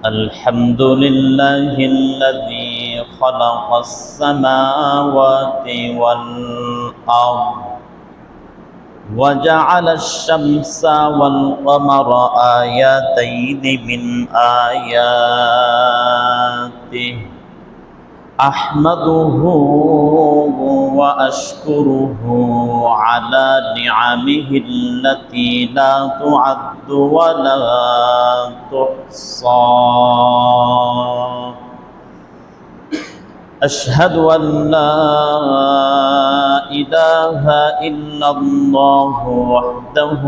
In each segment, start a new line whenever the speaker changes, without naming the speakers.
الحمد لله الذي خلق السماوات والأرض وجعل الشمس والقمر آياتين من آياته أحمده وأشكره على نعمه التي لا تعد ولا تحصى أشهد أن لا إله إلا الله وحده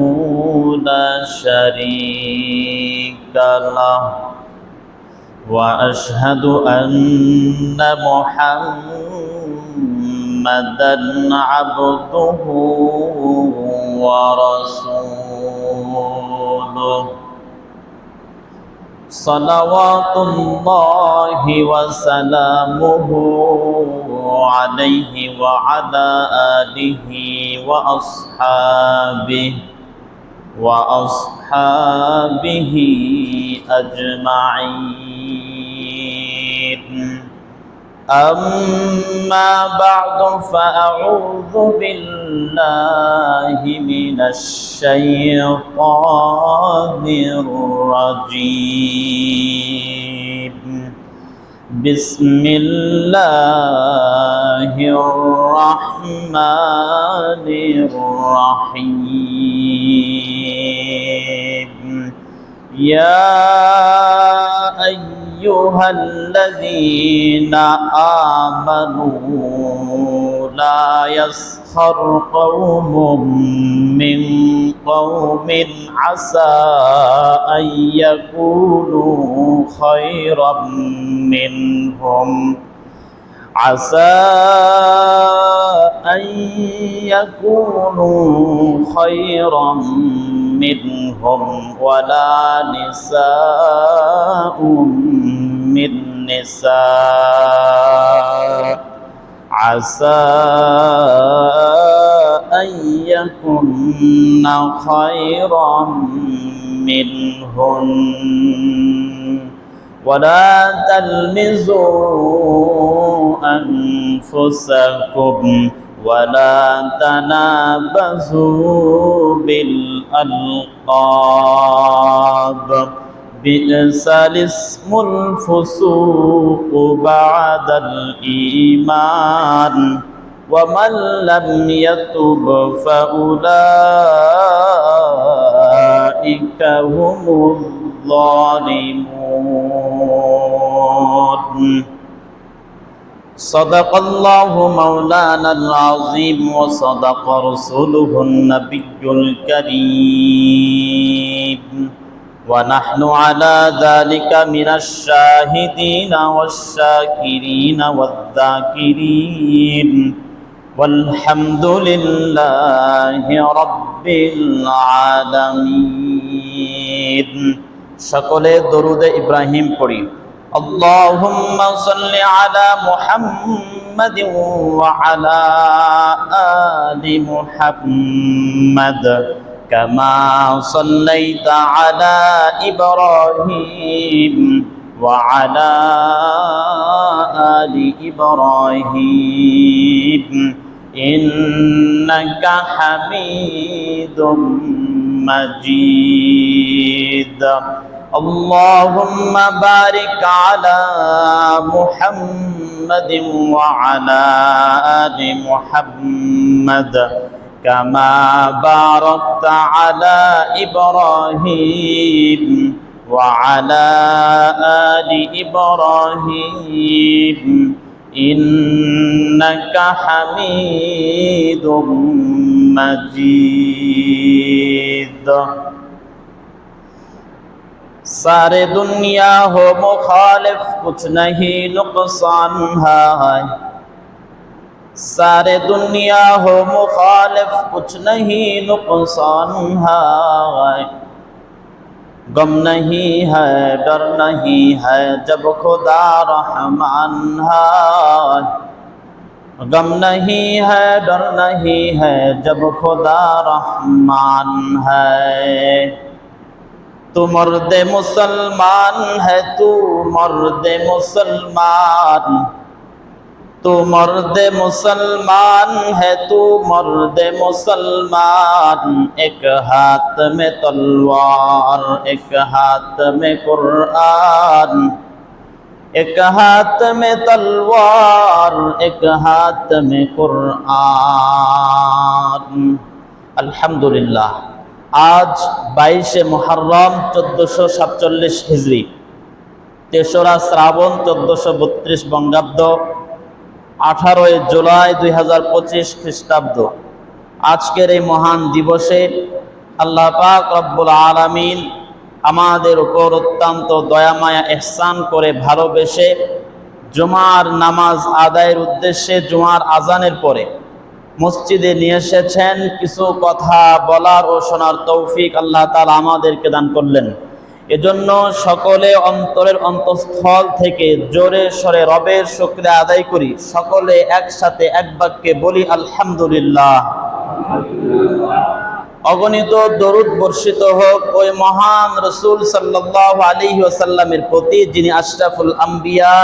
لا شريك له وأشهد أن محمدًا عبده ورسوله صلوات الله وسلامه عليه وعلى آله وأصحابه أجمعين أما بعد فأعوذ بالله من الشيطان الرجيم بسم الله الرحمن الرحيم يا أيها الذين آمنوا لا يسخر قوم من قوم عسى أن يكونوا خيرا منهم ولا نساء من نساء عسى أن يكن خيرا منهن ولا تلمزوا أنفسكم ولا تنابزوا بالألقاب بئس الاسم الفسوق بعد الإيمان ومن لم يتب فأولئك هم الظالمون صدق الله مولانا العظيم وصدق رسوله النبي الكريم ونحن على ذلك من الشاهدين والشاكرين والذاكرين والحمد لله رب العالمين সকলে দরুদ ইব্রাহিম পড়ি اللهم صل على محمد وعلى آل محمد كما صليت على إبراهيم وعلى آل إبراهيم إنك حميد مجيد اللهم بارك على محمد وعلى آل محمد كما باركت على إبراهيم وعلى آل إبراهيم إنك حميد مجيد सारे दुनिया हो मुखालिफ कुछ नहीं नुकसान है सारे दुनिया हो मुखालिफ कुछ नहीं नुकसान है गम नहीं है डर नहीं है जब खुदा रहमान है गम नहीं है डर नहीं है जब खुदा रहमान है। तू मर्द मुसलमान है, तू मर्द मुसलमान, तू मर्द मुसलमान है, तू मर्द मुसलमान। एक हाथ में तलवार, एक हाथ में कुरान, एक हाथ में तलवार, एक हाथ में कुरान। अल्हम्दुलिल्लाह। आज 22 मुहर्रम 1447 हिजरी, 3রা শ্রাবণ 1432 বঙ্গাব্দ, 18 জুলাই 2025 খ্রিস্টাব্দ। আজকের এই মহান দিবসে আল্লাহ পাক রব্বুল আলামিন আমাদের উপর অত্যন্ত দয়ামায়া ইহসান করে ভালোবেসে জুমার নামাজ আদায়ের উদ্দেশ্যে জুমার আজানের পরে মসজিদে নিয়ে এসেছেন। কিছু কথা বলার ও শোনার তৌফিক আল্লাহ তাআলা আমাদেরকে দান করলেন। এজন্য সকলে অন্তরের অন্তঃস্থল থেকে জোরে সরে রবের শুকরিয়া আদায় করি। সকলে একসাথে এক বাক্যে বলি আলহামদুলিল্লাহ। অগণিত দরুদ বর্ষিত হোক ওই মহান রাসূল সাল্লাল্লাহু আলাইহি ওয়াসাল্লামের প্রতি, যিনি আশরাফুল আম্বিয়া,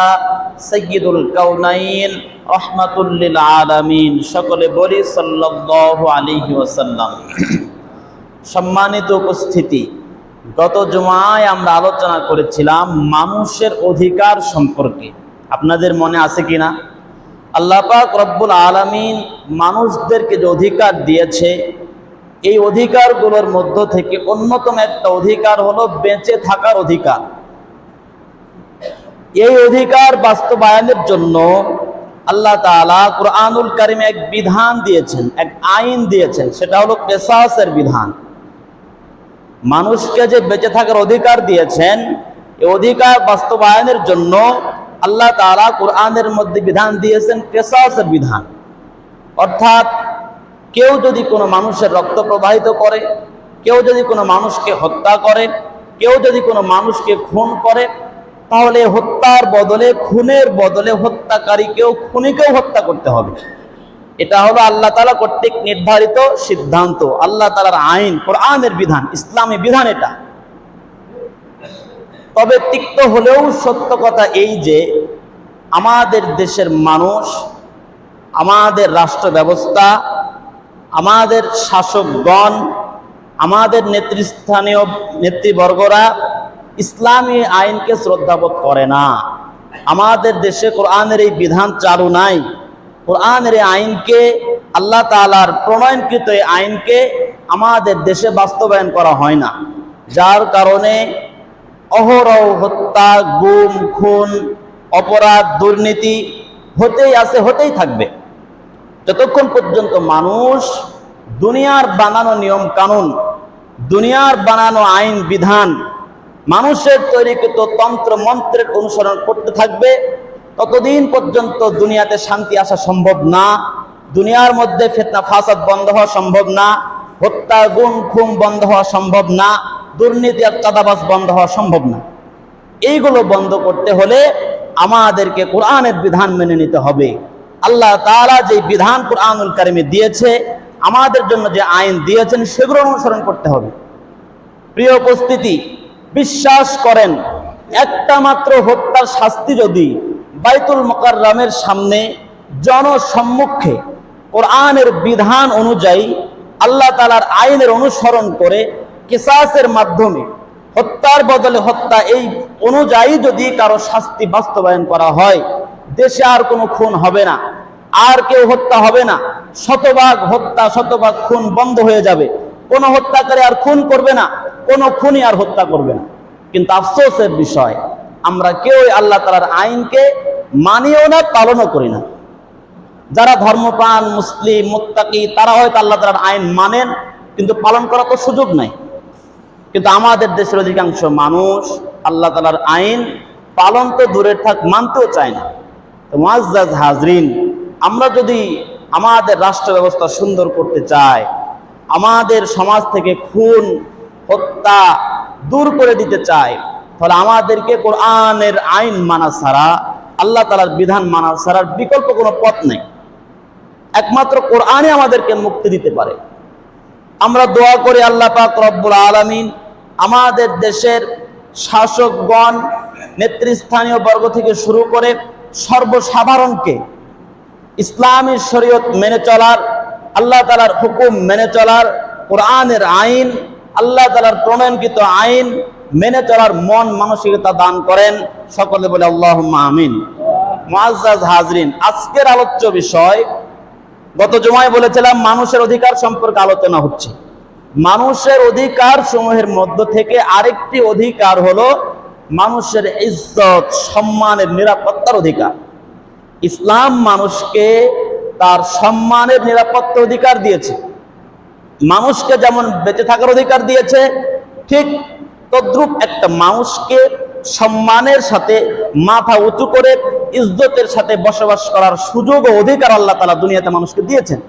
সাইয়্যিদুল কাউনাইন, রাহমাতুল লিল আলামিন। সকলে বলি সাল্লাল্লাহু আলাইহি ওয়াসাল্লাম। সম্মানিত উপস্থিতি, গত জুমায় আমরা আলোচনা করেছিলাম মানুষের অধিকার সম্পর্কে। আপনাদের মনে আছে কিনা? আল্লাহ পাক রব্বুল আলামিন মানুষদেরকে যে অধিকার দিয়েছে, এই অধিকারগুলোর মধ্য থেকে অন্যতম একটা অধিকার হলো বেঁচে থাকার অধিকার। এই অধিকার বাস্তবায়নের জন্য আল্লাহ তাআলা কুরআনুল কারীমে এক বিধান দিয়েছেন, এক আইন দিয়েছেন, সেটা হলো কিসাসের বিধান। মানুষকে যে বেঁচে থাকার অধিকার দিয়েছেন, এই অধিকার বাস্তবায়নের জন্য আল্লাহ তাআলা কুরআনের মধ্যে বিধান দিয়েছেন কিসাসের বিধান। অর্থাৎ কেউ যদি কোনো মানুষের রক্ত প্রবাহিত করে, কেউ যদি কোনো মানুষকে হত্যা করে, কেউ যদি কোনো মানুষকে খুন করে, তাহলে হত্যার বদলে, খুনের বদলে হত্যাকারীকেও, খুনিকেও হত্যা করতে হবে। এটা হলো আল্লাহ তাআলা কর্তৃক নির্ধারিত সিদ্ধান্ত, আল্লাহ তাআলার আইন, কোরআনের বিধান, ইসলামী বিধান এটা। তবে তিক্ত হলেও সত্য কথা এই যে আমাদের দেশের মানুষ, আমাদের রাষ্ট্র ব্যবস্থা, আমাদের শাসকগণ, আমাদের নেতৃস্থানীয় নেতৃবর্গরা ইসলামী আইনকে শ্রদ্ধাবোধ করে না। আমাদের দেশে কোরআনের এই বিধান চালু নাই। কোরআনের এই আইনকে, আল্লাহ তাআলার প্রণয়নকৃত এই আইনকে আমাদের দেশে বাস্তবায়ন করা হয় না। যার কারণে অহরহ হত্যা, গুম, খুন, অপরাধ, দুর্নীতি হতেই আছে, হতেই থাকবে। যতক্ষণ পর্যন্ত মানুষ দুনিয়ার বানানো নিয়ম কানুন, দুনিয়ার বানানো আইন বিধান, মানুষের তৈরিকৃত তন্ত্র মন্ত্রের অনুসরণ করতে থাকবে, ততদিন পর্যন্ত দুনিয়াতে শান্তি আসা সম্ভব না। দুনিয়ার মধ্যে ফিতনা ফাসাদ বন্ধ হওয়া সম্ভব না, হত্যা, গুম, খুন বন্ধ হওয়া সম্ভব না, দুর্নীতি আর চাঁদাবাজ বন্ধ হওয়া সম্ভব না। এইগুলো বন্ধ করতে হলে আমাদেরকে কোরআনের বিধান মেনে নিতে হবে। আল্লাহ তাআলা যে বিধান কুরআনুল কারীমে দিয়েছে, আমাদের জন্য যে আইন দিয়েছেন, সেগুলো অনুসরণ করতে হবে। প্রিয় উপস্থিতি, বিশ্বাস করেন, একটা মাত্র হত্যার শাস্তি যদি বাইতুল মুকাররমের সামনে জনসম্মুখে কোরআনের বিধান অনুযায়ী, আল্লাহ তাআলার আইনের অনুসরণ করে কিসাসের মাধ্যমে হত্যার বদলে হত্যা, এই অনুযায়ী যদি কারো শাস্তি বাস্তবায়ন করা হয়, দেশে আর কোনো খুন হবে না, আর কেউ হত্যা হবে না। শতভাগ হত্যা, শতভাগ খুন বন্ধ হয়ে যাবে। কোনো হত্যাকারী আর খুন করবে না, কোনো খুনি আর হত্যা করবে না। কিন্তু আফসোসের বিষয়, আমরা কেউই আল্লাহ তাআলার আইনকে মানিও না, পালনও করি না। যারা ধর্মপ্রাণ মুসলিম মুত্তাকি, তারা হয়তো আল্লাহ তাআলার আইন মানেন, কিন্তু পালন করার তো সুযোগ নাই। কিন্তু আমাদের দেশের অধিকাংশ মানুষ আল্লাহ তাআলার আইন পালন তো দূরের থাক, মানতেও চায় না। তো মুআজ্জাজ হাজরিন, আমরা যদি আমাদের রাষ্ট্র ব্যবস্থা সুন্দর করতে চাই, আমাদের সমাজ থেকে খুন, হত্যা দূর করে দিতে চাই, তাহলে আমাদেরকে কোরআনের আইন মানা ছাড়া, আল্লাহ তাআলার বিধান মানা ছাড়ার বিকল্প কোনো পথ নেই। একমাত্র কোরআনই আমাদেরকে মুক্তি দিতে পারে। আমরা দোয়া করি আল্লাহ পাক রব্বুল আলামিন আমাদের দেশের শাসকগণ, নেতৃস্থানীয় বর্গ থেকে শুরু করে সর্বসাধারণকে ইসলামী শরীয়ত মেনে চলার, আল্লাহ তাআলার হুকুম মেনে চলার, কোরআনের আইন, আল্লাহ তাআলার প্রণয়নকৃত আইন মেনে চলার মন মানসিকতা দান করেন। সকলে বলে আল্লাহুম্মা আমিন। মুআজ্জাজ হাজরিন, আজকের আলোচ্য বিষয়, গত জুমায় বলেছিলাম মানুষের অধিকার সম্পর্কে আলোচনা হচ্ছে। মানুষের অধিকার সমূহের মধ্য থেকে আরেকটি অধিকার হলো মানুষের ইজ্জত, সম্মানের, নিরাপত্তার অধিকার। ইসলাম মানুষকে তার সম্মানের, নিরাপত্তার অধিকার দিয়েছে। মানুষকে যেমন বেঁচে থাকার অধিকার দিয়েছে, ঠিক তদ্রূপ একটা মানুষকে সম্মানের সাথে মাথা উঁচু করে ইজ্জতের সাথে বসবাস করার সুযোগ ও অধিকার আল্লাহ তাআলা দুনিয়াতে মানুষকে দিয়েছেন।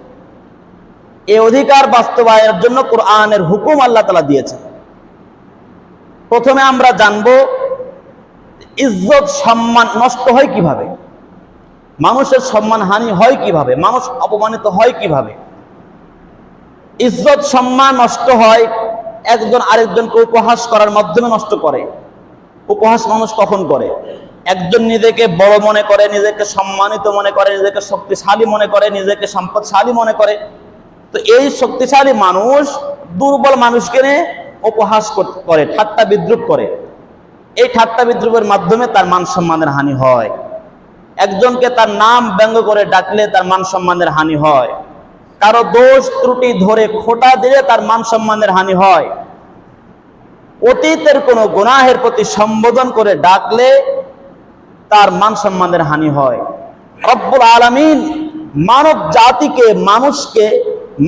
এই অধিকার বাস্তবায়নের জন্য কোরআনের হুকুম আল্লাহ তাআলা দিয়েছেন। প্রথমে আমরা জানবো ইজ্জত, সম্মান নষ্ট হয় কিভাবে, মানুষের সম্মান হানি হয় কিভাবে, মানুষ অপমানিত হয় কিভাবে। ইজ্জত সম্মান নষ্ট হয় একজন আরেকজনকে উপহাস করার মাধ্যমে নষ্ট করে। উপহাস মানুষ কখন করে? একজন নিজেকে বড় মনে করে, নিজেকে সম্মানিত মনে করে, নিজেকে শক্তিশালী মনে করে, নিজেকে সম্পদশালী মনে করে। তো এই শক্তিশালী মানুষ দুর্বল মানুষকে নিয়ে উপহাস করে, ঠাট্টা বিদ্রুপ করে। এই ঠাট্টা বিদ্রুপের মাধ্যমে তার মান সম্মানের হানি হয়। একজনকে তার নাম ব্যঙ্গ করে ডাকলে তার মান সম্মানের হানি হয়। কারো দোষ ত্রুটি ধরে খোঁটা দিলে তার মান সম্মানের হানি হয়। অতীতের কোনো গুনাহের প্রতি সম্বোধন করে ডাকলে তার মান সম্মানের হানি হয়। রব্বুল আলামিন মানব জাতিকে,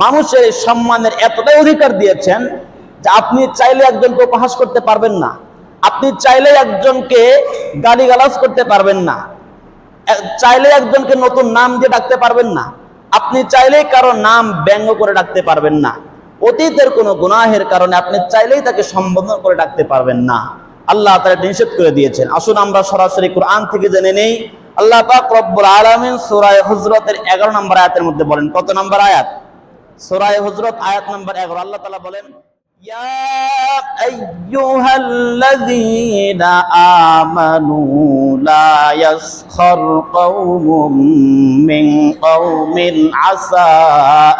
মানুষের সম্মানের এতটাই অধিকার দিয়েছেন যে আপনি চাইলে একজনকে উপহাস করতে পারবেন না, আপনি চাইলে একজনকে গালিগালাজ করতে পারবেন না, চাইলে একজনকে নতুন নাম দিয়ে ডাকতে পারবেন না, আপনি চাইলেই কারো নাম ব্যঙ্গ করে ডাকতে পারবেন না। অতীতের কোনো গুনাহের কারণে আপনি চাইলেই তাকে সম্বোধন করে ডাকতে পারবেন না। আল্লাহ তাআলা নিষেধ করে দিয়েছেন। আসুন আমরা সরাসরি কোরআন থেকে জেনে নেই। আল্লাহ পাক রব্বুল আলামিন সূরা হুজরাতের 11 নম্বর আয়াতের মধ্যে বলেন, কত নম্বর আয়াত? সূরা হুজরাত আয়াত নম্বর 11। আল্লাহ তাআলা বলেন, ইয়া আইয়ুহাল্লাযীনা আমানু লা ইয়াসখার কওমুম মিন কওমিন আসা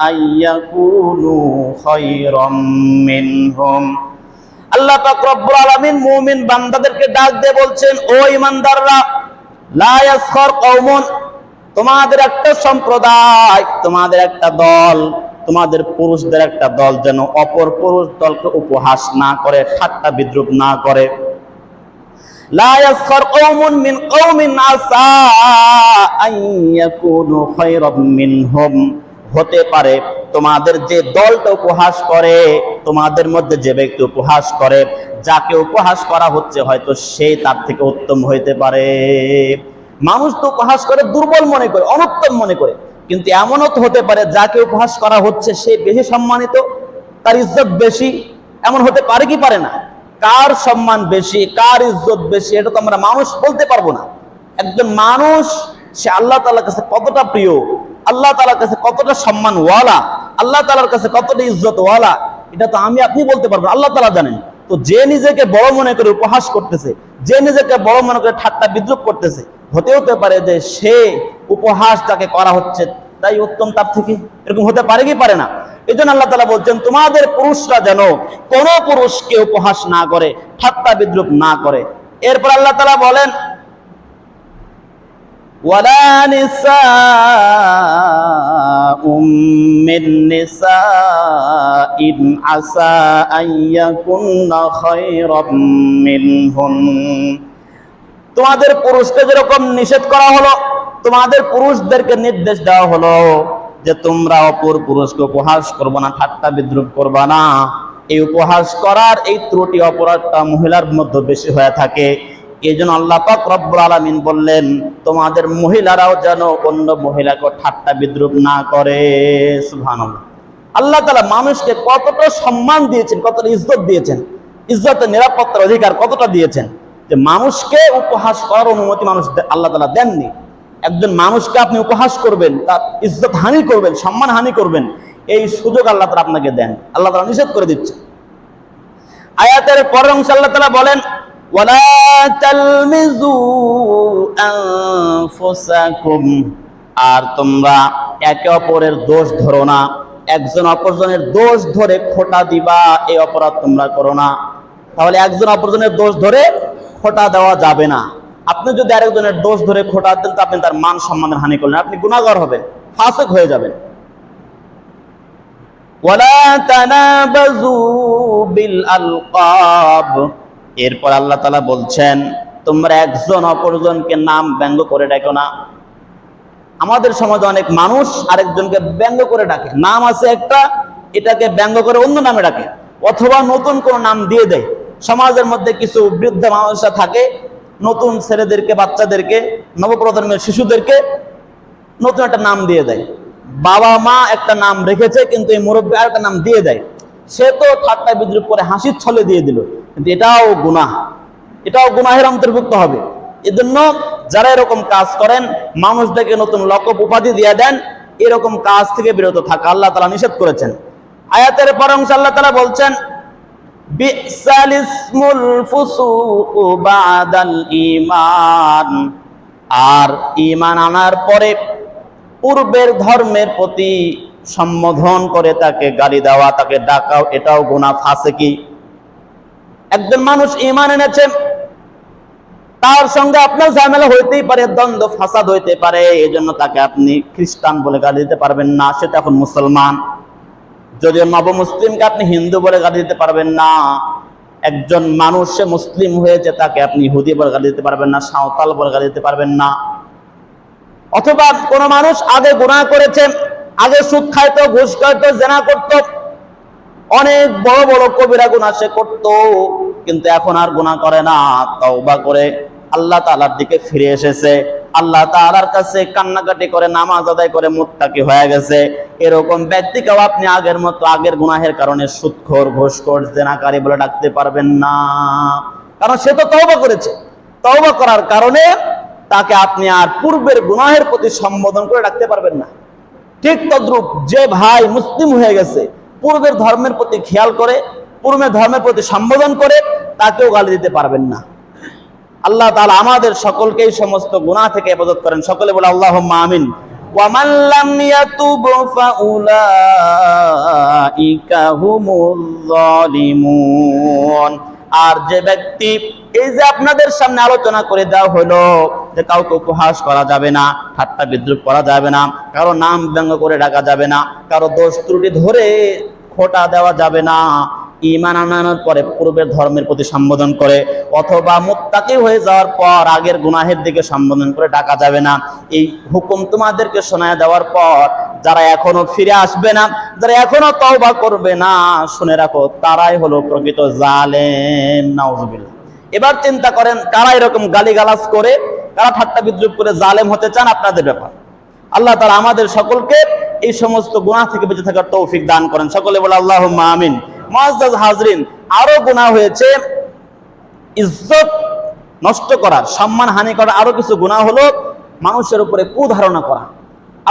আইয়াকুনু খায়রাম মিনহুম। আল্লাহ পাক রব্বুল আলামিন মুমিন বান্দাদেরকে ডাক দিয়ে বলছেন, ও ঈমানদাররা, লা ইয়াসখার কওমুন, তোমাদের একটা সম্প্রদায়, তোমাদের একটা দল, তোমাদের পুরুষদের একটা দল যেন অপর পুরুষ দলকে উপহাস না করে, ঠাট্টা বিদ্রুপ না করে। লা ইয়াসখার কওমুন মিন কওমিন আসা আইয়াকুনু খায়রাম মিনহুম। হতে পারে তোমাদের যে দলটা উপহাস করে, তোমাদের মধ্যে যে ব্যক্তি উপহাস করে, যাকে উপহাস করা হচ্ছে হয়তো সে তার থেকে উত্তম হইতে পারে। মানুষ তো উপহাস করে দুর্বল মনে করে, অনুত্তম মনে করে, কিন্তু এমনও তো হতে পারে যাকে উপহাস করা হচ্ছে সে বেশি সম্মানিত, তার ইজ্জত বেশি। এমন হতে পারে কি পারে না? কার সম্মান বেশি, কার ইজ্জত বেশি, এটা তো আমরা মানুষ বলতে পারবো না। একজন মানুষ সে আল্লাহ তাআলার কাছে কতটা প্রিয়, আল্লাহ তাআলার কাছে কতটা সম্মানওয়ালা, আল্লাহ তাআলার কাছে কতটা ইজ্জতওয়ালা, এটা তো আমি আপনি বলতে পারবো না, আল্লাহ তাআলা জানেন। তো যে নিজেকে বড় মনে করে উপহাস করতেছে, যে নিজেকে বড় মনে করে ঠাট্টা বিদ্রুপ করতেছে, হতে পারে যে সে উপহাস যাকে করা হচ্ছে তাই উত্তম তার থেকে। এরকম হতে পারে কি পারে না? এই জন্য আল্লাহ তাআলা বলছেন, তোমাদের পুরুষরা যেন কোন পুরুষকে উপহাস না করে, ঠাট্টা বিদ্রুপ না করে। এরপর আল্লাহ তাআলা বলেন, ওয়ালা নিসাউম মিন নিসাইন আসা আইয়াকুন্না খায়রাম মিনহুন। তোমাদের পুরুষকে যেরকম নিষেধ করা হলো, তোমাদের পুরুষদেরকে নির্দেশ দেওয়া হলো যে তোমরা অপর পুরুষকে উপহাস করবে না, ঠাট্টা বিদ্রুপ করবে না। এই উপহাস করার এই ত্রুটি, অপরাধটা মহিলার মধ্যে বেশি হয়ে থাকে। এই জন্য আল্লাহ পাক রব্বুল আলামিন বললেন, তোমাদের মহিলারাও যেন অন্য মহিলাকে ঠাট্টা বিদ্রুপ না করে। সুবহানাল্লাহ। আল্লাহ তাআলা মানুষকে কতটা সম্মান দিয়েছেন, কতটা ইজ্জত দিয়েছেন, ইজ্জতের নিরাপত্তার অধিকার কতটা দিয়েছেন, যে মানুষকে উপহাস করার অনুমতি মানুষ আল্লাহ তাআলা দেননি। একজন মানুষকে আপনি উপহাস করবেন, তার ইজ্জত হানি করবেন, সম্মান হানি করবেন, এই সুযোগ আল্লাহ তাআলা আপনাকে দেন। আল্লাহ তাআলা নিষেধ করে দিচ্ছে। আয়াতের পরের অংশে আল্লাহ তাআলা বলেন, ওয়ালা তালমিজু আনফুসাকুম, আর তোমরা একে অপরের দোষ ধরো না, একজন অপরজনের দোষ ধরে খোঁটা দিবা এই অপরাধ তোমরা করো না। তাহলে একজন অপরজনের দোষ ধরে খোঁটা দেওয়া যাবে না। আপনি যদি আরেকজনের দোষ ধরে খোঁটা দেন তো আপনি তার মান সম্মানের হানি করলেন, আপনি গুনাহগার হবেন, ফাসিক হয়ে যাবেন। ওয়ালা তানাবাযু বিল আলকাব, এরপর আল্লাহ তাআলা বলছেন তোমরা একজন অপরজনকে নাম ব্যঙ্গ করে ডাকো না। আমাদের সমাজে অনেক মানুষ আরেকজনকে ব্যঙ্গ করে ডাকে, নাম আছে একটা, এটাকে ব্যঙ্গ করে অন্য নামে ডাকে, অথবা নতুন কোন নাম দিয়ে দেয়। সমাজের মধ্যে কিছু বৃদ্ধ মানুষরা থাকে, নতুন ছেলেদেরকে, বাচ্চাদেরকে, নবপ্রজন্মের শিশুদেরকে নতুন একটা নাম দিয়ে দেয়। বাবা মা একটা নাম রেখেছে কিন্তু এই মুরব্বী আর একটা নাম দিয়ে দেয়। সে তো ঠাট্টা বিদ্রুপ করে হাসির ছলে দিয়ে দিল, কিন্তু এটাও গুনাহ, এটাও গুনাহের অন্তর্ভুক্ত হবে। এজন্য যারা এরকম কাজ করেন, মানুষদেরকে নতুন লকব উপাধি দিয়ে দেন, এরকম কাজ থেকে বিরত থাকা আল্লাহ তাআলা নিষেধ করেছেন। আয়াতের পর অংশে আল্লাহ তাআলা বলছেন, বিসাল ইসমুল ফুসুকু বাদাল ঈমান, আর ঈমান আনার পরে পূর্বের ধর্মের প্রতি সম্বোধন করে তাকে গালি দেওয়া, তাকে ডাকাও, এটাও গুনাহ, ফাসিকি। একজন মানুষ ঈমান এনেছে, তার সঙ্গে আপনার ঝামেলা হইতেই পারে, দ্বন্দ্ব ফাসাদ হইতে পারে, এজন্য তাকে আপনি খ্রিস্টান বলে গালি দিতে পারবেন না, সেটা এখন মুসলমান। যদিও নবমুসলিমকে আপনি হিন্দু বলে গালি দিতে পারবেন না। একজন মানুষ সে মুসলিম হয়েছে, তাকে আপনি ইহুদি বলে গালি দিতে পারবেন না, সাঁওতাল বলে গালি দিতে পারবেন না। অথবা কোন মানুষ আগে গুনাহ করেছে, আগে সুদ খাইতো, ঘুষ খাইতো, জেনা করতো, অনেক বড় বড় কবিরা গুনাহ সে করতো, কিন্তু এখন আর গুনাহ করে না, তওবা করে আল্লাহ তাআলার দিকে ফিরে এসেছে, আল্লাহ তাআলার কাছে কান্নাকাটি করে নামাজ আদায় করে মুত্তাকি হয়ে গেছে। এরকম ব্যক্তিকেও আপনি আগের মতো আগের গুনাহের কারণে সুদখোর, ঘুষখোর, জেনাকারী বলে ডাকতে পারবেন না, কারণ সে তো তওবা করেছে। তওবা করার কারণে তাকে আপনি আর পূর্বের গুনাহের প্রতি সম্বোধন করে ডাকতে পারবেন না। ঠিক তদ্রূপ যে ভাই মুসলিম হয়ে গেছে, পূর্বের ধর্মের প্রতি খেয়াল করে, পূর্বের ধর্মের প্রতি সম্বোধন করে, তাকেও গালি দিতে পারবেন না। আল্লাহ তাআলা আমাদের সকলকে এই সমস্ত গুনাহ থেকে হেফাজত করেন। সকলে বলে আল্লাহুম্মা আমিন। ওয়া মান লাম ইয়াতুব ফাউলাইকা হুমুল যালিমুন, আর যে ব্যক্তি, এই যে আপনাদের সামনে আলোচনা করে দেওয়া হলো যে কাউকে উপহাস করা যাবে না, ঠাট্টা বিদ্রুপ করা যাবে না, কারো নাম ব্যঙ্গ করে ডাকা যাবে না, কারো দোষ ত্রুটি ধরে খোঁটা দেওয়া যাবে না, ঈমান আনানোর পরে পূর্বের ধর্মের প্রতি সম্বোধন করে, অথবা মুত্তাকি হয়ে যাওয়ার পর আগের গুনাহের দিকে সম্বোধন করে ডাকা যাবে না। এই হুকুম তোমাদেরকে শোনায় দেওয়ার পর যারা এখনো ফিরে আসবে না, যারা এখনো তওবা করবে না, শুনে রাখো তারাই হলো প্রকৃত জালেম। নাউজুবিল্লাহ। এবার চিন্তা করেন, কারা এরকম গালিগালাজ করে, কারা ঠাট্টা বিদ্রুপ করে জালেম হতে চান, আপনাদের ব্যাপার। আল্লাহ তাআলা আমাদের সকলকে এই সমস্ত গুনাহ থেকে বেঁচে থাকার তৌফিক দান করেন। সকলে বলে আল্লাহুম্মা আমিন। মুআজ্জাজ হাজরিন, আরো গুনাহ হয়েছে ইজ্জত নষ্ট করার, সম্মান হানি করার আরো কিছু গুনাহ হলো মানুষের উপরে কুধারণা করা।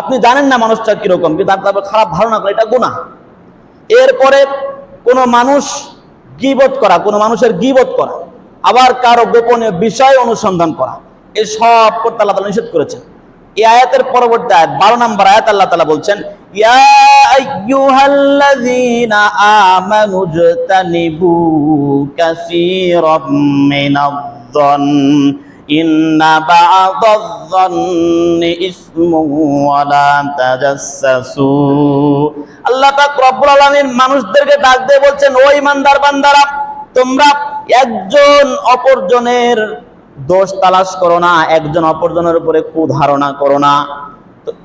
আপনি জানেন না মানুষটা কিরকম, কিন্তু তারপর খারাপ ধারণা করা, এটা গুনাহ। এরপরে কোন মানুষ গীবত করা, কোন মানুষের গীবত করা, আবার কারো গোপনীয় বিষয় অনুসন্ধান করা, এই সব করতে আল্লাহ তাআলা নিষেধ করেছেন। এই আয়াতের পরবর্তী আয়াত 12 নম্বর আয়াত আল্লাহ তাআলা বলছেন, ইয়া আইয়ুহাল্লাযীনা আমানু জতানিবু কাসীরাম মিনায-যন ইন্না বা'দায-যন্নি ইসমুন ওয়া লা তাজাসসু। আল্লাহ পাক রব্বুল আলামিন মানুষদেরকে ডাক দিয়ে বলছেন, ও ঈমানদার বান্দারা, তোমরা একজন অপরজনের দোষ তালাশ করো না, একজন অপরজনের উপরে কুধারণা করো না।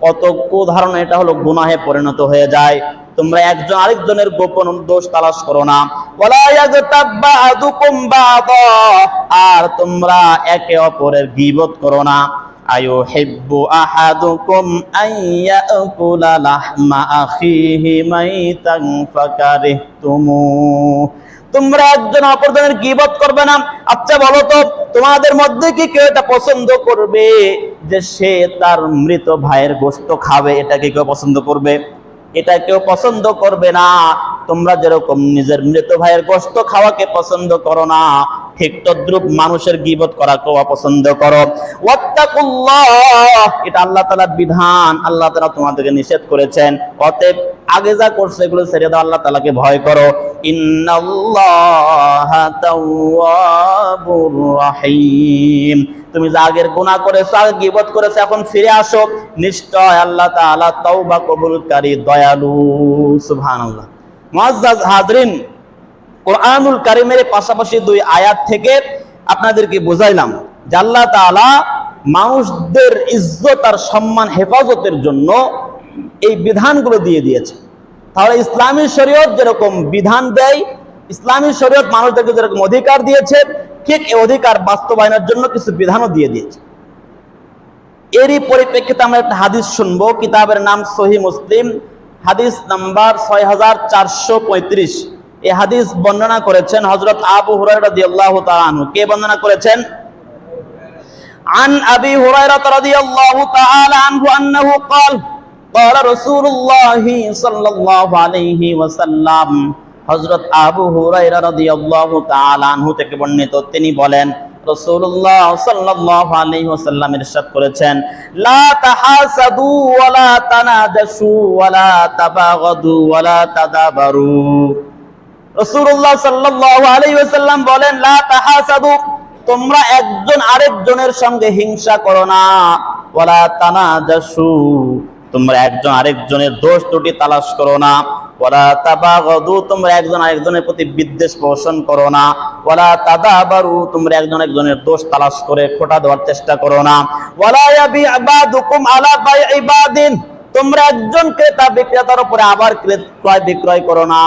কত কুধারণা, এটা হলো গুনাহে পরিণত হয়ে যায়। তোমরা একজন আরেকজনের গোপন দোষ তালাশ করো না। ওয়ালা ইয়াগতাব বা'দুকুম বা'দা, আর তোমরা একে অপরের গীবত করো না। আয়ুহিব্বু আহাদুকুম আইয়াকুলা লাহমা আখিহি মাইতান ফাকারিহতুমু। তোমরা একজন অপরজনের গীবত করবে না। আচ্ছা বলো তো, তোমাদের মধ্যে কি কেউ এটা পছন্দ করবে যে সে তার মৃত ভাইয়ের গোশত খাবে? এটা কি কেউ পছন্দ করবে? এটা কেউ পছন্দ করবে না। তোমরা যেরকম নিজের মৃত ভাইয়ের গোশত খাওয়াকে পছন্দ করো না, ঠিক তদ্রুপ মানুষের গীবত করা কেউ পছন্দ করো। ওয়াত্তাকুল্লাহ, এটা আল্লাহ তাআলার বিধান, আল্লাহ তাআলা তোমাদেরকে নিষেধ করেছেন। অতএব আগে যা করছো এগুলো ছেড়ে দাও, আল্লাহ তাআলাকে ভয় করো। ইন্নাল্লাহা তাওয়াবুর রাহিম, তুমি যা আগের গুনাহ করেছো, আগে গীবত করেছো, এখন ফিরে আসো, নিশ্চয় আল্লাহ তাআলা তওবা কবুলকারী, দয়ালু। সুবহানাল্লাহ। মুআজ্জাজ হাজরিন, কোরআনুল কারীমের পাশাপাশি দুই আয়াত থেকে আপনাদেরকে বুঝাইলাম যে আল্লাহ তাআলা মানুষদের ইজ্জত আর সম্মান হেফাজতের জন্য এই বিধানগুলো দিয়ে দিয়েছে। তাহলে ইসলামী শরীয়ত যেরকম বিধান দেয়, ইসলামী শরীয়ত মানুষদেরকে যেরকম অধিকার দিয়েছে, ঠিক এই অধিকার বাস্তবায়নের জন্য কিছু বিধানও দিয়ে দিয়েছে। এরই পরিপ্রেক্ষিতে আমরা একটা হাদিস শুনবো, কিতাবের নাম সহিহ মুসলিম, হাদিস নাম্বার 6435। এই হাদিস বর্ণনা করেছেন হযরত আবু হুরায়রা রাদিয়াল্লাহু তাআলা আনহু। কে বর্ণনা করেছেন? আন আবি হুরায়রা রাদিয়াল্লাহু তাআলা আনহু আন্নাহু ক্বাল ক্বালা রাসূলুল্লাহি সাল্লাল্লাহু আলাইহি ওয়াসাল্লাম। হযরত আবু হুরায়রা রাদিয়াল্লাহু তাআলা আনহু থেকে বর্ণিত, তিনি বলেন রাসূলুল্লাহ সাল্লাল্লাহু আলাইহি ওয়াসাল্লাম ইরশাদ করেছেন, লা তাহাসাদু ওয়ালা তানাজাসু ওয়ালা তাবাগাদু ওয়ালা তাদাবারু। রাসূলুল্লাহ সাল্লাল্লাহু আলাইহি ওয়াসাল্লাম বলেন, লা তাহাসাদু, তোমরা একজন আরেকজনের সঙ্গে হিংসা করো না, ওয়ালা তানাজাসু, তোমরা একজন আরেকজনের দোষ ত্রুটি তালাশ করো না, ওয়ালা তাবাগাদু, তোমরা একজন আরেকজনের প্রতি বিদ্বেষ পোষণ করো না, ওয়ালা তাদাবারু, তোমরা একজন আরেকজনের দোষ তালাশ করে খোঁটা দেওয়ার চেষ্টা করো না, ওয়ালা ইয়াবি বাদুকুম আলা বাইই বাদিন, তোমরা একজন ক্রেতা বিক্রেতার উপরে আবার ক্রয় বিক্রয় করো না।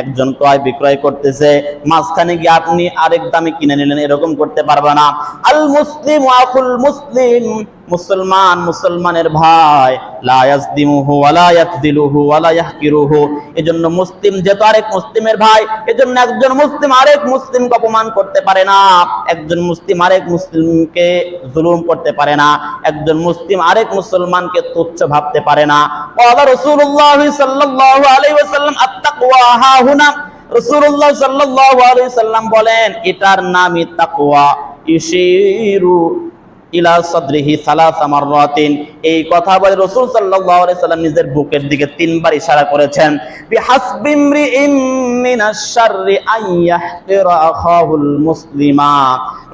একজন ক্রয় বিক্রয় করতেছে, মাঝখানে গিয়ে আপনি আরেক দামে কিনে নিলেন, এরকম করতে পারবে না। আল মুসলিম আখুল মুসলিম, মুসলমান মুসলমানের ভাই, লা ইয়াজদিমুহু ওয়ালা ইয়াকদিলুহু ওয়ালা ইয়াহকিরুহু, এজন্য মুসলিম যেহেতু আরেক মুসলিমের ভাই, এজন্য একজন মুসলিম আরেক মুসলিমকে অপমান করতে পারে না, একজন মুসলিম আরেক মুসলিমকে জুলুম করতে পারে না, একজন মুসলিম আরেক মুসলমানকে তুচ্ছ ভাবতে পারে না। ক্বালা রাসূলুল্লাহ সাল্লাল্লাহু আলাইহি ওয়াসাল্লাম, আত-তাকওয়া হাহুনা, রাসূলুল্লাহ সাল্লাল্লাহু আলাইহি ওয়াসাল্লাম বলেন, এটার নামই তাকওয়া। ইশিরু ইলা সাদরিহি সালাসা মাররাতিন, এই কথা বলে রাসূল সাল্লাল্লাহু আলাইহি ওয়াসাল্লাম নিজের বুকের দিকে তিনবার ইশারা করেছেন। বিহাসবি ইমরিইম মিনাশ শাররি আন ইয়াহকিরা আখাহুল মুসলিমা,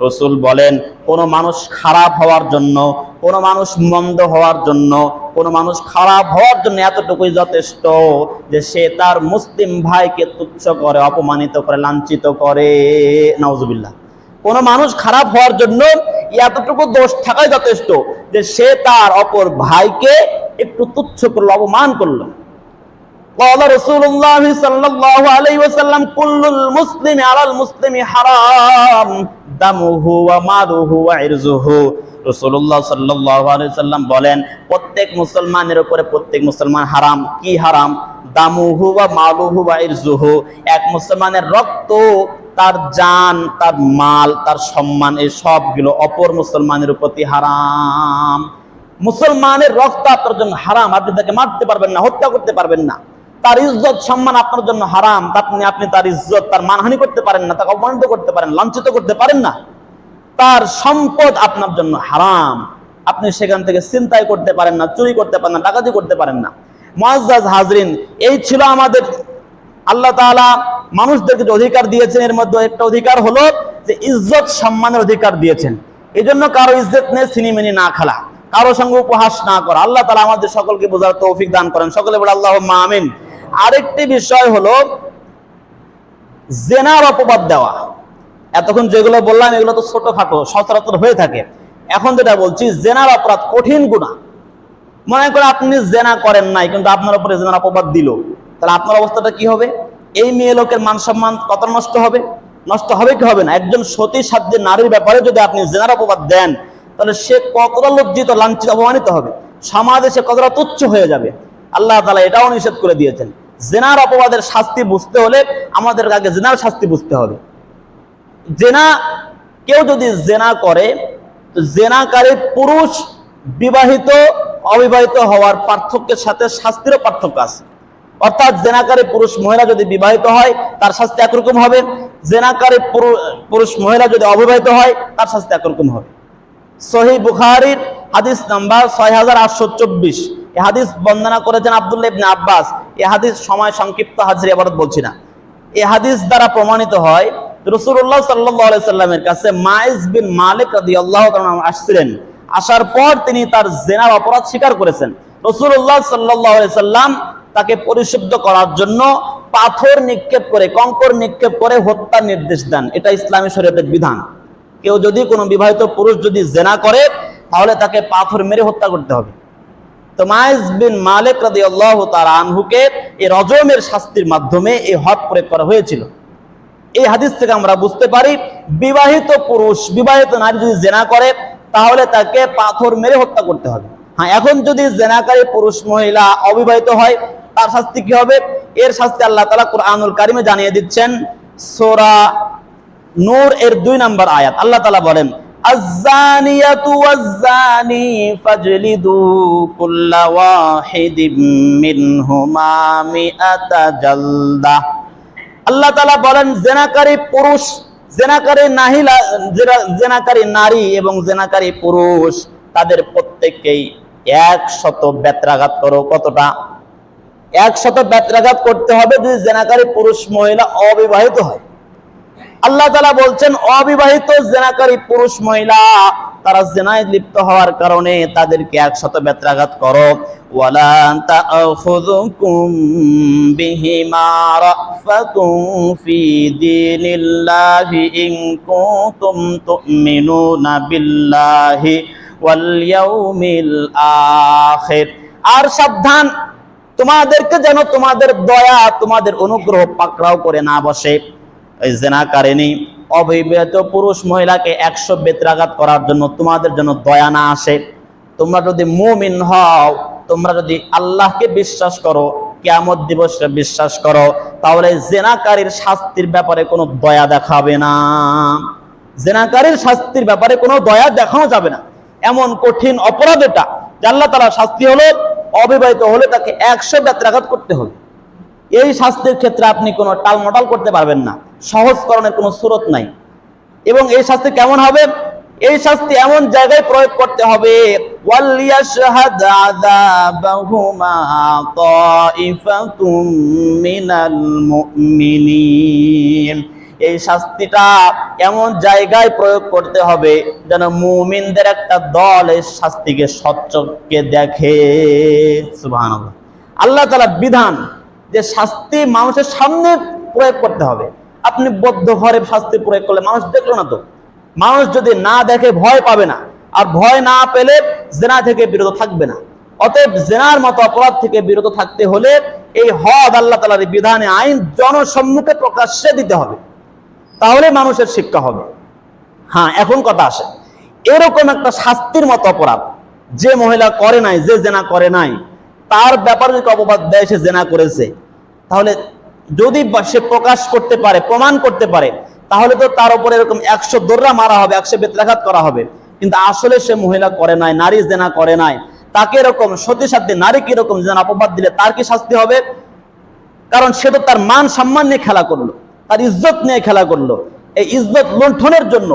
রাসূল বলেন কোন মানুষ খারাপ হওয়ার জন্য, কোন মানুষ মন্দ হওয়ার জন্য, কোন মানুষ খারাপ হওয়ার জন্য এতটুকুই যথেষ্ট যে সে তার মুসলিম ভাইকে তুচ্ছ করে, অপমানিত করে, লাঞ্ছিত করে। নাউজুবিল্লাহ। কোন মানুষ খারাপ হওয়ার জন্য এতটুকু দোষ থাকাই যথেষ্ট যে সে তার অপর ভাইকে একটু তুচ্ছ করলো, অপমান করলো। قال رسول الله صلى الله عليه وسلم كل المسلم على المسلم حرام دمه وماله وعرضه। রাসূলুল্লাহ সাল্লাল্লাহু আলাইহি ওয়াসাল্লাম বলেন, প্রত্যেক মুসলমানের উপরে প্রত্যেক মুসলমান হারাম। কি হারাম? দামুহু ওয়া মালুহু ওয়া ইরজুহু, এক মুসলমানের রক্ত, তার জান, তার মাল, তার সম্মান, এই সবগুলো অপর মুসলমানের প্রতি হারাম। মুসলমানের রক্ত আপনার জন্য হারাম, আপনি তাকে মারতে পারবেন না, হত্যা করতে পারবেন না। তার ইজ্জত সম্মান আপনার জন্য হারাম, আপনি তার ইজ্জত, তার মানহানি করতে পারেন না, তাকে অপমানিত করতে পারেন, লাঞ্ছিত করতে পারেন না। তার সম্পদ আপনার জন্য হারাম, আপনি সেখান থেকে ছিনতাই করতে পারেন না, চুরি করতে পারেন না, ডাকাতি করতে পারেন না। মুআজ্জাজ হাজরিন, এই ছিল আমাদের আল্লাহ তাআলা মানুষদেরকে যে অধিকার দিয়েছেন, এর মধ্যে একটা অধিকার হলো যে ইজ্জত সম্মানের অধিকার দিয়েছেন। এই জন্য কারো ইজ্জত নিয়ে ছিনিমিনি না খেলা, কারো সঙ্গে উপহাস না করা। আল্লাহ তাআলা আমাদের সকলকে বোঝার তৌফিক দান করেন, সকলে বলে আল্লাহুম্মা আমিন। আরেকটি বিষয় হলো জেনার অপবাদ দেওয়া। এতক্ষণ যেগুলো বললাম এগুলো তো ছোটখাটো, সচরাচর হয়ে থাকে। এখন যেটা বলছি, জেনার অপরাধ কঠিন গুনাহ। মনে করে আপনি জেনা করেন নাই, কিন্তু আপনার উপরে জেনার অপবাদ দিল, তাহলে আপনার অবস্থাটা কি হবে? এই মেয়ে লোকের মান সম্মান কত নষ্ট হবে? নষ্ট হবে কি হবে না? একজন সতী সাধ্যী নারীর ব্যাপারে যদি আপনি জেনার অপবাদ দেন, তাহলে সে কতটা লজ্জিত, লাঞ্ছিত, অপমানিত হবে, সমাজে সে কতটা তুচ্ছ হয়ে যাবে। আল্লাহ তাআলা এটাও নিষেধ করে দিয়েছেন। জেনার অপবাদের শাস্তি বুঝতে হলে আমাদের আগে জেনার শাস্তি বুঝতে হবে। জেনা কেউ যদি জেনা করে, তো জেনাকারী পুরুষ বিবাহিত অবিবাহিত হওয়ার পার্থক্যের সাথে শাস্তিরও পার্থক্য আছে। অর্থাৎ জেনাকারী পুরুষ মহিলা যদি বিবাহিত হয় তার শাস্তি একরকম হবে, জেনাকারী পুরুষ মহিলা যদি অবিবাহিত হয় তার শাস্তি একরকম হবে। সহিহ বুখারীর হাদিস নাম্বার 6824, এই হাদিস বর্ণনা করেছেন আব্দুল্লাহ ইবনে আব্বাস। এই হাদিস সময় সংক্ষিপ্ত হাজির আবারত বলছি না। এই হাদিস দ্বারা প্রমাণিত হয় রাসূলুল্লাহ সাল্লাল্লাহু আলাইহি সাল্লামের কাছে মাইজ বিন মালিক রাদিয়াল্লাহু তাআলা আসছিলেন। আসার পর তিনি তার জেনার অপরাধ স্বীকার করেছেন। রাসূলুল্লাহ সাল্লাল্লাহু আলাইহি সাল্লাম তাকে পরিশুদ্ধ করার জন্য পাথর নিক্ষেপ করে, কঙ্কর নিক্ষেপ করে হত্যার নির্দেশ দেন। এটা ইসলামী শরীয়তের বিধান। কেউ যদি কোনো বিবাহিত পুরুষ যদি জেনা করে তাহলে তাকে পাথর মেরে হত্যা করতে হবে। তো মাইজ বিন মালিক রাদিয়াল্লাহু তাআলা আনহুকে এই রজমের শাস্তির মাধ্যমে এই হদ প্রয়োগ করা হয়েছিল। এই হাদিস থেকে আমরা বুঝতে পারি বিবাহিত পুরুষ বিবাহিত নারী যদি জেনা করে তাহলে তাকে পাথর মেরে হত্যা করতে হবে। হ্যাঁ, এখন যদি জেনাকারী পুরুষ মহিলা অবিবাহিত হয় তার শাস্তি কি হবে? এর শাস্তি আল্লাহ তাআলা কুরআনুল কারিমে জানিয়ে দিচ্ছেন। সূরা নূর এর 2 নম্বর আয়াত আল্লাহ তাআলা বলেন, আয-যানিয়াতু ওয়াজ-যানি ফাজলিদু কুল্লা ওয়াহিদিম মিনহুমা মিআতা জালদা। আল্লাহ তাআলা বলেন জেনাকারী পুরুষ, জেনাকারী নারী এবং জেনাকারী পুরুষ তাদের প্রত্যেককেই 100 বেত্রাঘাত করো। কতটা? 100 বেত্রাঘাত করতে হবে যদি জেনাকারী পুরুষ মহিলা অবিবাহিত হয়। আল্লাহ তাআলা বলছেন অবিবাহিত জেনাকারী পুরুষ মহিলা তারা জেনায় লিপ্ত হওয়ার কারণে তাদেরকে 100 বেত্রাঘাত করো। ওয়ালা তাআখুযুকুম বিহিমা রাফাতুন ফি দীনিল্লাহি ইন কুনতুম তুমিনুনা বিল্লাহি ওয়াল ইয়াউমিল আখির। আর সাবধান, তোমাদেরকে যেন তোমাদের দয়া তোমাদের অনুগ্রহ পাকড়াও করে না বসে। এই জেনাকারিনী অবিবাহিত পুরুষ মহিলাকে 100 বেত্রাঘাত করার জন্য তোমাদের জন্য দয়া না আসে। তোমরা যদি মুমিন হও, তোমরা যদি আল্লাহকে বিশ্বাস করো, কিয়ামত দিবসকে বিশ্বাস করো, তাহলে জেনাকারীর শাস্তির ব্যাপারে কোনো দয়া দেখাবে না। জেনাকারীর শাস্তির ব্যাপারে কোনো দয়া দেখানো যাবে না। এমন কঠিন অপরাধ এটা যে আল্লাহ তাআলা শাস্তি হলো অবিবাহিত হলে তাকে 100 বেত্রাঘাত করতে হবে। এই শাস্তির ক্ষেত্রে আপনি কোনো টালমটাল করতে পারবেন না, সহজকরণের কোনো সুরত নাই। এবং এই শাস্তি কেমন হবে? এই শাস্তি এমন জায়গায় প্রয়োগ করতে হবে, ওয়ালিয়াশহাদ আযাবাহুমা তাইফাতুম মিনাল মুমিনিন। এই শাস্তিটা এমন জায়গায় প্রয়োগ করতে হবে যেন মুমিনদের একটা দল এই শাস্তিকে সচ্চক্ষে দেখে। সুবহানাল্লাহ। আল্লাহ তাআলা বিধান যে শাস্তি মানুষের সামনে প্রয়োগ করতে হবে। আপনি বদ্ধ ঘরে শাস্তি প্রয়োগ করলে মানুষ দেখলো না, তো মানুষ যদি না দেখে ভয় পাবে না, আর ভয় না পেলে জেনা থেকে বিরত থাকবে না। অতএব জেনার মতো অপরাধ থেকে বিরত থাকতে হলে এই হদ আল্লাহ তাআলার বিধানে আইন জনসম্মুখে প্রকাশ্যে দিতে হবে, তাহলে মানুষের শিক্ষা হবে। হ্যাঁ, এখন কথা আসে, এরকম একটা শাস্তির মতো অপরাধ যে মহিলা করে নাই, যে জেনা করে নাই, তার ব্যাপারে যদি অপবাদ দেয় সে জেনা করেছে, তাহলে যদি সে প্রকাশ করতে পারে, প্রমাণ করতে পারে, তাহলে তো তার উপরে এরকম 100 দোররা মারা হবে, 100 বেত্রাঘাত করা হবে। কিন্তু আসলে সে মহিলা করে নাই, নারী জেনা করে নাই, তাকে এরকম সতী সাথে নারীকে এরকম জেনা অপবাদ দিলে তার কি শাস্তি হবে? কারণ সে তো তার মান সম্মান নিয়ে খেলা করলো, তার ইজ্জত নিয়ে খেলা করলো। এই ইজ্জত লুণ্ঠনের জন্য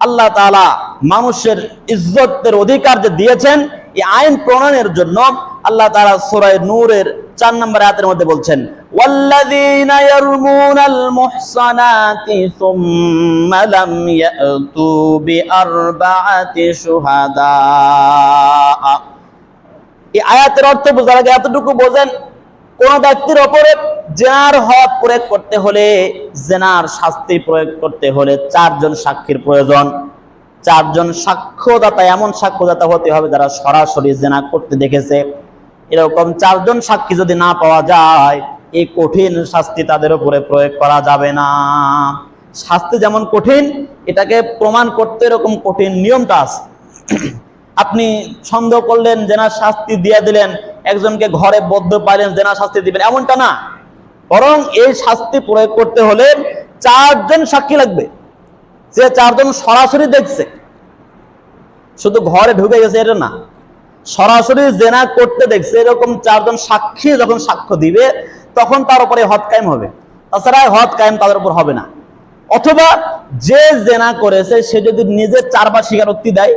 আল্লাহ তাআলা মানুষের ইজ্জতের অধিকার যে দিয়েছেন, এই আইন প্রণয়নের জন্য আল্লাহ তাআলা সূরা নূরের 4 নম্বর আয়াতের মধ্যে বলছেন, ওয়াল্লাযীনা ইয়ারমুনাল মুহসানাতি সুম্মা লাম ইয়াতু বিআরবাআতি শুহাদা। এই আয়াতের অর্থ বোঝার আগে এতটুকু বোঝেন, কোন ব্যক্তির উপরে জেনার হদ প্রয়োগ করতে হলে, জেনার শাস্তি প্রয়োগ করতে হলে 4 জন সাক্ষীর প্রয়োজন। 4 জন সাক্ষ্যদাতা, এমন সাক্ষ্যদাতা হতে হবে যারা সরাসরি জেনা করতে দেখেছে। এরকম 4 জন সাক্ষী যদি না পাওয়া যায়, এই কঠিন শাস্তি তাদের উপরে প্রয়োগ করা যাবে না। শাস্তি যেমন কঠিন, এটাকে প্রমাণ করতে এরকম কঠিন নিয়মটা আছে। আপনি সন্দেহ করলেন, জেনার শাস্তি দিয়ে দিলেন, একজনকে ঘরে বদ্ধ পাইলেন, জেনার শাস্তি দিবেন, এমনটা না। বরং এই শাস্তি প্রয়োগ করতে হলে 4 জন সাক্ষী লাগবে। যে চারজন সরাসরি দেখছে, শুধু ঘরে ঢুকে গেছে এটা না, সরাসরি জেনা করতে দেখছে, এরকম চারজন সাক্ষী যখন সাক্ষ্য দিবে তখন তার উপরে হদ কায়েম হবে, তাছাড়া হদ কায়েম তাদের উপর হবে না। অথবা যে জেনা করেছে সে যদি নিজে 4 বার স্বীকারোক্তি দেয়,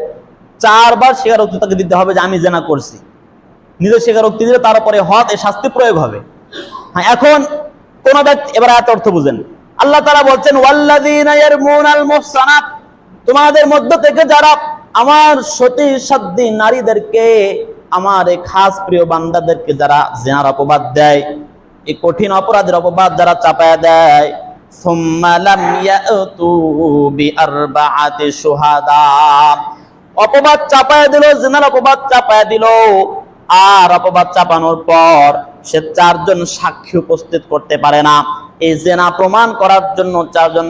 4 বার স্বীকারোক্তি তাকে দিতে হবে যে আমি জেনা করছি, নিজে স্বীকারোক্তি দিলে তার উপরে হদ এই শাস্তি প্রয়োগ হবে। হ্যাঁ, এখন কোন ব্যক্তি, এবার এত অর্থ বুঝেন, আল্লাহ তাআলা বলছেন ওয়াল্লাযীনা ইয়ারমুনাল মুহসানাত, তোমাদের মধ্য থেকে যারা আমার সতী সাধ্বী নারীদেরকে, আমার এই খাস প্রিয় বান্দাদেরকে যারা জিনার অপবাদ দেয়, এই কঠিন অপরাধের অপবাদ যারা চাপায়া দেয়, সুম্মা লাম ইয়াতু বিআরবাআতি শুহাদা, অপবাদ চাপায়া দিল, জিনার অপবাদ চাপায়া দিল, আর অপবাদ চাপানোর পর সে 4 জন সাক্ষী উপস্থিত করতে পারে না, এই জেনা প্রমাণ করার জন্য 4 জন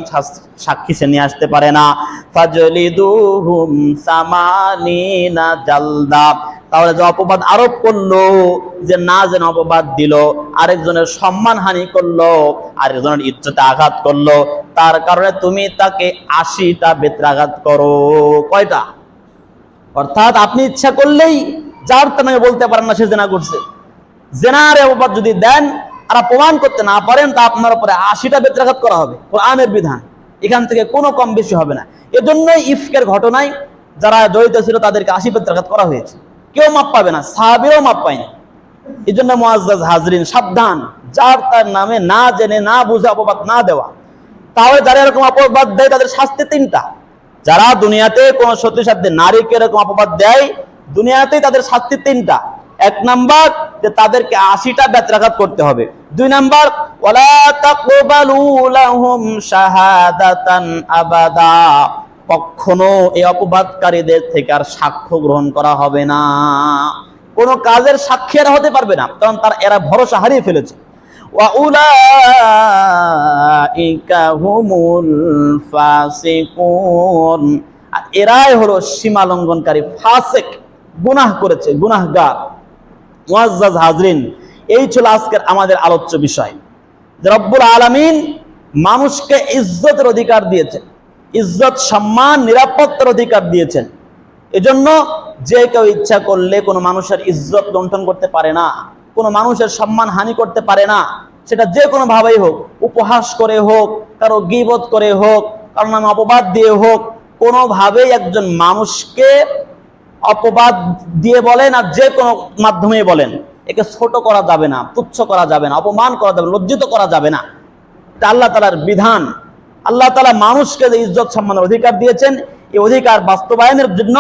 সাক্ষী সে নিয়ে আসতে পারে না, ফাজলিদুহুম সামানিনা জালদা, তাহলে যে অপবাদ আরোপ করলো, যে না যেন অপবাদ দিল, আরেকজনের সম্মানহানি করলো, আরেকজনের ইজ্জতে আঘাত করলো, তার কারণে তুমি তাকে 80টা বেত্রাঘাত করো। কয়টা? অর্থাৎ আপনি ইচ্ছা করলেই যার তা নামে বলতে পারেন না সে জেনা করছে। জেনার অপবাদ যদি দেন আর প্রমাণ করতে না পারেন, তা আপনার উপরে 80টা বেত্রাঘাত করা হবে, কোরআনের বিধান, এখান থেকে কোনো কম বেশি হবে না। এজন্যই ইফকের ঘটনায় যারা জড়িত ছিল তাদেরকে 80 বেত্রাঘাত করা হয়েছে, কেউ মাপ পাবে না, সাহাবীরাও মাপ পায়নি। এই জন্য মুআজ্জাজ হাজরিন, সাবধান, যার তার নামে না জেনে না বুঝে অপবাদ না দেওয়া। তাহলে যারা এরকম অপবাদ দেয় তাদের শাস্তি 3টা। যারা দুনিয়াতে কোন সতী সাধ্বী নারীকে এরকম অপবাদ দেয়, দুনিয়াতেই তাদের শাস্তি 3টা। 1 নাম্বার, যে তাদেরকে 80টা বেত্রাঘাত করতে হবে। 2 নাম্বার, ওয়ালা তাকবালু লাহুম শাহাদাতান আবাদা, কখনো এই অপবাদকারীদের থেকে আর সাক্ষ্য গ্রহণ করা হবে না, কোন কাজের সাক্ষী এরা হতে পারবে না, কারণ এরা ভরসা হারিয়ে ফেলেছে। ওয়া উলাইকা হুমুল ফাসিকুন, এরাই হলো সীমা লঙ্ঘনকারী, ফাসিক, গুনাহ করেছে, গুনাহগার। মুআজ্জাজ হাজরিন, এই ছিল আজকের আমাদের আলোচ্য বিষয়, যে রব্বুল আলামিন মানুষকে ইজ্জতের অধিকার দিয়েছেন, ইজ্জত, সম্মান, নিরাপত্তার অধিকার দিয়েছেন। এজন্য যে কেউ ইচ্ছা করলে কোনো মানুষের ইজ্জত লুণ্ঠন করতে পারে না, কোনো মানুষের সম্মান হানি করতে পারে না, সেটা যে কোনো ভাবেই হোক, উপহাস করে হোক, কারো গীবত করে হোক, কারো নামে অপবাদ দিয়ে হোক, কোনোভাবেই একজন মানুষকে অপবাদ দিয়ে বলেন আর যে কোনো মাধ্যমে বলেন, একে ছোট করা যাবে না, তুচ্ছ করা যাবে না, অপমান করা যাবে না, লজ্জিত করা যাবে না। এটা আল্লাহ তাআলার বিধান। আল্লাহ তাআলা মানুষকে যে ইজ্জত সম্মানের অধিকার দিয়েছেন, এই অধিকার বাস্তবায়নের জন্য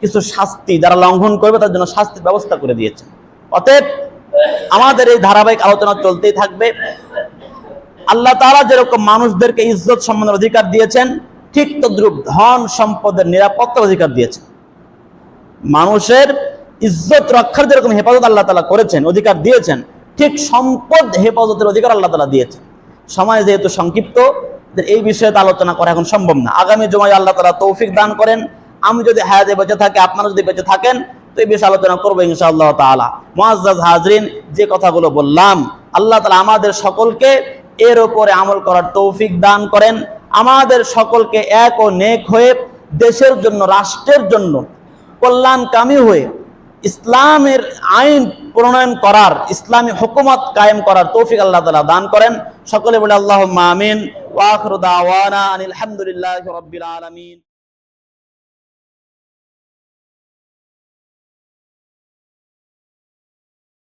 কিছু শাস্তি, যারা লঙ্ঘন করবে তার জন্য শাস্তির ব্যবস্থা করে দিয়েছেন। অতএব আমাদের এই ধারাবাহিক আলোচনা চলতেই থাকবে। আল্লাহ তাআলা যেরকম মানুষদেরকে ইজ্জত সম্মানের অধিকার দিয়েছেন, ঠিক তদ্রূপ ধন সম্পদের নিরাপত্তার অধিকার দিয়েছেন। মানুষের ইজ্জত রক্ষার যেরকম হেফাজত আল্লাহ তাআলা করেছেন, অধিকার দিয়েছেন, ঠিক সম্পদ হেফাজতের অধিকার আল্লাহ তাআলা দিয়েছেন। সময় যেহেতু সংক্ষিপ্ত, এই বিষয়ে আলোচনা করা এখন সম্ভব না। আগামী জুমায় আল্লাহ তাআলা তৌফিক দান করেন, আমি যদি হায়াতে বেঁচে থাকি, আপনারা যদি বেঁচে থাকেন, তো এই বিষয়ে আলোচনা করবো ইনশাআল্লাহ তাআলা। মুআজ্জাজ হাজরিন, যে কথাগুলো বললাম, আল্লাহ তাআলা আমাদের সকলকে এর উপরে আমল করার তৌফিক দান করেন, আমাদের সকলকে এক ও নেক হয়ে দেশের জন্য, রাষ্ট্রের জন্য কল্যাণকামী হয়ে ইসলামের আইন প্রণয়ন করার, ইসলামী হুকুমত কায়েম করার তৌফিক আল্লাহ তাআলা দান করেন। সকলে বলে আল্লাহুম্মা আমিন। ওয়া আখিরু দাওয়ানা আনিল হামদুলিল্লাহি রাব্বিল আলামিন।